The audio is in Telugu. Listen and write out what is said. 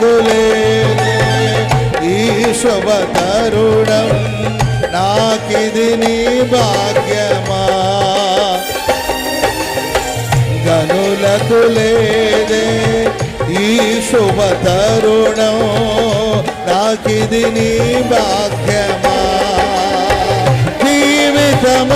గనులకు లేదే ఈ శుభ తరుణం, నాకిది నీ భాగ్యమా. గనులకు లేదే ఈ శుభ తరుణం, నాకిది నీ భాగ్యమా. జీవితమ